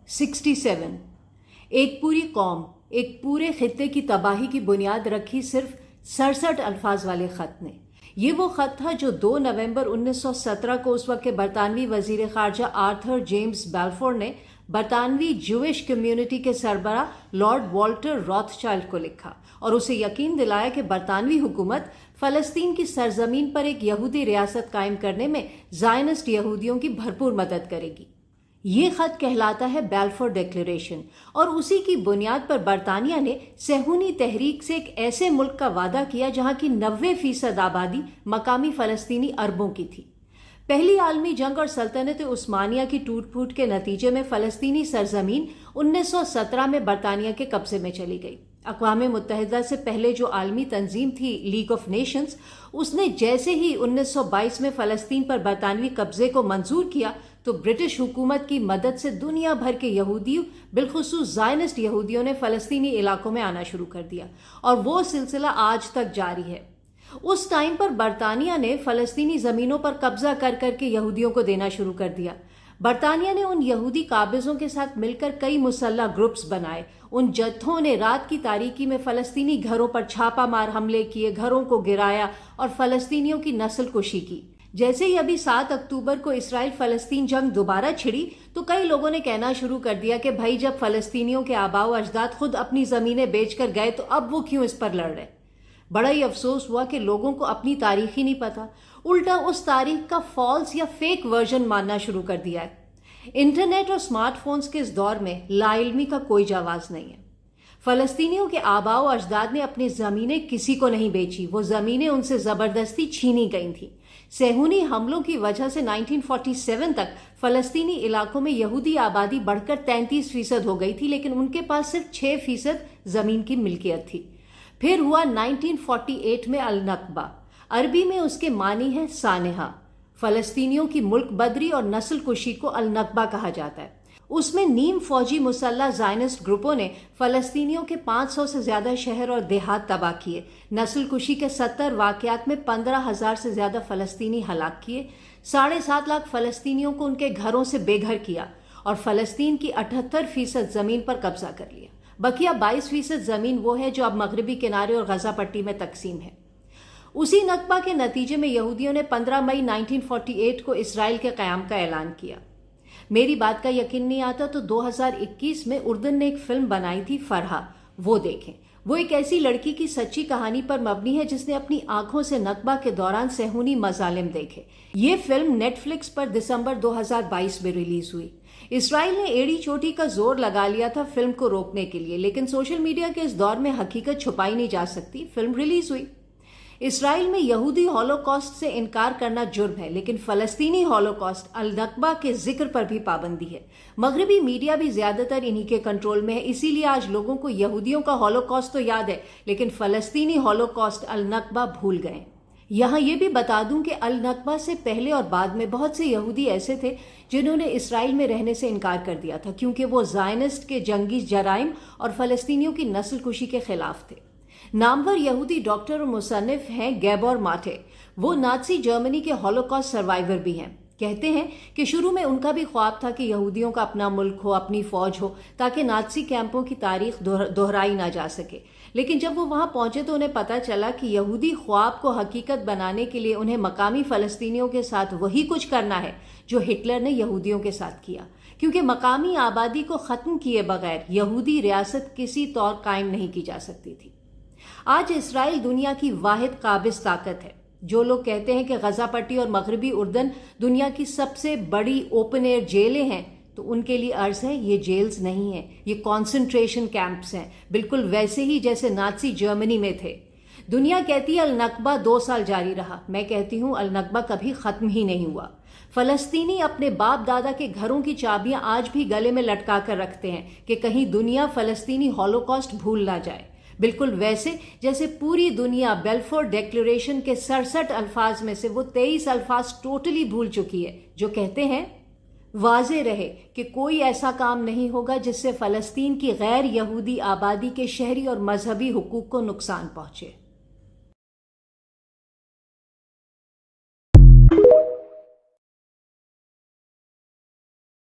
67 ایک پوری قوم، ایک پورے خطے کی تباہی کی بنیاد رکھی صرف 67 الفاظ والے خط نے۔ یہ وہ خط تھا جو 2 نومبر 1917 کو اس وقت کے برطانوی وزیر خارجہ آرتھر جیمز بیلفور نے برطانوی جوئش کمیونٹی کے سربراہ لارڈ والٹر روتھ چائلڈ کو لکھا اور اسے یقین دلایا کہ برطانوی حکومت فلسطین کی سرزمین پر ایک یہودی ریاست قائم کرنے میں زائنسٹ یہودیوں کی بھرپور مدد کرے گی۔ یہ خط کہلاتا ہے بیلفور ڈکلیریشن، اور اسی کی بنیاد پر برطانیہ نے صہیونی تحریک سے ایک ایسے ملک کا وعدہ کیا جہاں کی 90% آبادی مقامی فلسطینی عربوں کی تھی۔ پہلی عالمی جنگ اور سلطنت عثمانیہ کی ٹوٹ پھوٹ کے نتیجے میں فلسطینی سرزمین 1917 میں برطانیہ کے قبضے میں چلی گئی۔ اقوام متحدہ سے پہلے جو عالمی تنظیم تھی لیگ آف نیشنز، اس نے جیسے ہی 1922 میں فلسطین پر برطانوی قبضے کو منظور کیا تو برٹش حکومت کی مدد سے دنیا بھر کے یہودیوں، بالخصوص زائنسٹ یہودیوں نے فلسطینی علاقوں میں آنا شروع کر دیا، اور وہ سلسلہ آج تک جاری ہے۔ اس ٹائم پر برطانیہ نے فلسطینی زمینوں پر قبضہ کر کے یہودیوں کو دینا شروع کر دیا۔ برطانیہ نے ان یہودی قابضوں کے ساتھ مل کر کئی مسلح گروپس بنائے۔ ان جتھوں نے رات کی تاریکی میں فلسطینی گھروں پر چھاپا مار حملے کیے، گھروں کو گرایا اور فلسطینیوں کی نسل کشی کی۔ جیسے ہی ابھی 7 اکتوبر کو اسرائیل فلسطین جنگ دوبارہ چھڑی تو کئی لوگوں نے کہنا شروع کر دیا کہ بھائی جب فلسطینیوں کے آباء و اجداد خود اپنی زمینیں بیچ کر گئے تو اب وہ کیوں اس پر لڑ رہے۔ بڑا ہی افسوس ہوا کہ لوگوں کو اپنی تاریخ ہی نہیں پتا، الٹا اس تاریخ کا فالس یا فیک ورژن ماننا شروع کر دیا ہے۔ انٹرنیٹ اور سمارٹ فونز کے اس دور میں لا علمی کا کوئی جواز نہیں ہے۔ فلسطینیوں کے آباء و اجداد نے اپنی زمینیں کسی کو نہیں بیچی، وہ زمینیں ان سے زبردستی چھینی گئی تھیں۔ صہیونی حملوں کی وجہ سے 1947 تک فلسطینی علاقوں میں یہودی آبادی بڑھ کر 33% ہو گئی تھی، لیکن ان کے پاس صرف 6% زمین کی ملکیت تھی۔ پھر ہوا 1948 میں النکبہ، عربی میں اس کے معنی ہے سانحہ۔ فلسطینیوں کی ملک بدری اور نسل کشی کو النکبہ کہا جاتا ہے۔ اس میں نیم فوجی مسلح زائنسٹ گروپوں نے فلسطینیوں کے 500 سے زیادہ شہر اور دیہات تباہ کیے، نسل کشی کے 70 واقعات میں 15,000 سے زیادہ فلسطینی ہلاک کیے، 7.5 لاکھ فلسطینیوں کو ان کے گھروں سے بے گھر کیا اور فلسطین کی 78% زمین پر قبضہ کر لیا۔ بقیہ 22% زمین وہ ہے جو اب مغربی کنارے اور غزہ پٹی میں تقسیم ہے۔ اسی نکبہ کے نتیجے میں یہودیوں نے 15 مئی 1948 کو اسرائیل کے قیام کا اعلان کیا۔ میری بات کا یقین نہیں آتا تو 2021 میں اردن نے ایک فلم بنائی تھی فرحہ، وہ دیکھیں۔ وہ ایک ایسی لڑکی کی سچی کہانی پر مبنی ہے جس نے اپنی آنکھوں سے نکبہ کے دوران صہیونی مظالم دیکھے۔ یہ فلم نیٹ فلکس پر دسمبر 2022 میں ریلیز ہوئی۔ اسرائیل نے ایڑی چوٹی کا زور لگا لیا تھا فلم کو روکنے کے لیے، لیکن سوشل میڈیا کے اس دور میں حقیقت چھپائی نہیں جا سکتی۔ فلم ریلیز ہوئی۔ اسرائیل میں یہودی ہولوکاسٹ سے انکار کرنا جرم ہے، لیکن فلسطینی ہولوکاسٹ النکبہ کے ذکر پر بھی پابندی ہے۔ مغربی میڈیا بھی زیادہ تر انہی کے کنٹرول میں ہے، اسی لیے آج لوگوں کو یہودیوں کا ہولوکاسٹ تو یاد ہے لیکن فلسطینی ہولوکاسٹ النکبہ بھول گئے۔ یہاں یہ بھی بتا دوں کہ النکبہ سے پہلے اور بعد میں بہت سے یہودی ایسے تھے جنہوں نے اسرائیل میں رہنے سے انکار کر دیا تھا کیونکہ وہ زائنسٹ کے جنگی جرائم اور فلسطینیوں کی نسل کشی کے خلاف تھے۔ نامور یہودی ڈاکٹر اور مصنف ہیں گیبور ماٹے۔ وہ نازی جرمنی کے ہولوکاسٹ سروائیور بھی ہیں۔ کہتے ہیں کہ شروع میں ان کا بھی خواب تھا کہ یہودیوں کا اپنا ملک ہو، اپنی فوج ہو، تاکہ نازی کیمپوں کی تاریخ دہرائی نہ جا سکے۔ لیکن جب وہ وہاں پہنچے تو انہیں پتہ چلا کہ یہودی خواب کو حقیقت بنانے کے لیے انہیں مقامی فلسطینیوں کے ساتھ وہی کچھ کرنا ہے جو ہٹلر نے یہودیوں کے ساتھ کیا، کیونکہ مقامی آبادی کو ختم کیے بغیر یہودی ریاست کسی طور قائم نہیں کی جا سکتی تھی۔ آج اسرائیل دنیا کی واحد قابض طاقت ہے۔ جو لوگ کہتے ہیں کہ غزہ پٹی اور مغربی اردن دنیا کی سب سے بڑی اوپن ایئر جیلیں ہیں تو ان کے لیے عرض ہے یہ جیلز نہیں ہیں، یہ کانسنٹریشن کیمپس ہیں، بالکل ویسے ہی جیسے نازی جرمنی میں تھے۔ دنیا کہتی ہے النکبہ 2 سال جاری رہا، میں کہتی ہوں النکبہ کبھی ختم ہی نہیں ہوا۔ فلسطینی اپنے باپ دادا کے گھروں کی چابیاں آج بھی گلے میں لٹکا کر رکھتے ہیں کہ کہیں دنیا فلسطینی ہولوکاسٹ بھول نہ جائے، بالکل ویسے جیسے پوری دنیا بیلفور ڈکلیریشن کے 67 الفاظ میں سے وہ 23 الفاظ ٹوٹلی بھول چکی ہے جو کہتے ہیں واضح رہے کہ کوئی ایسا کام نہیں ہوگا جس سے فلسطین کی غیر یہودی آبادی کے شہری اور مذہبی حقوق کو نقصان پہنچے۔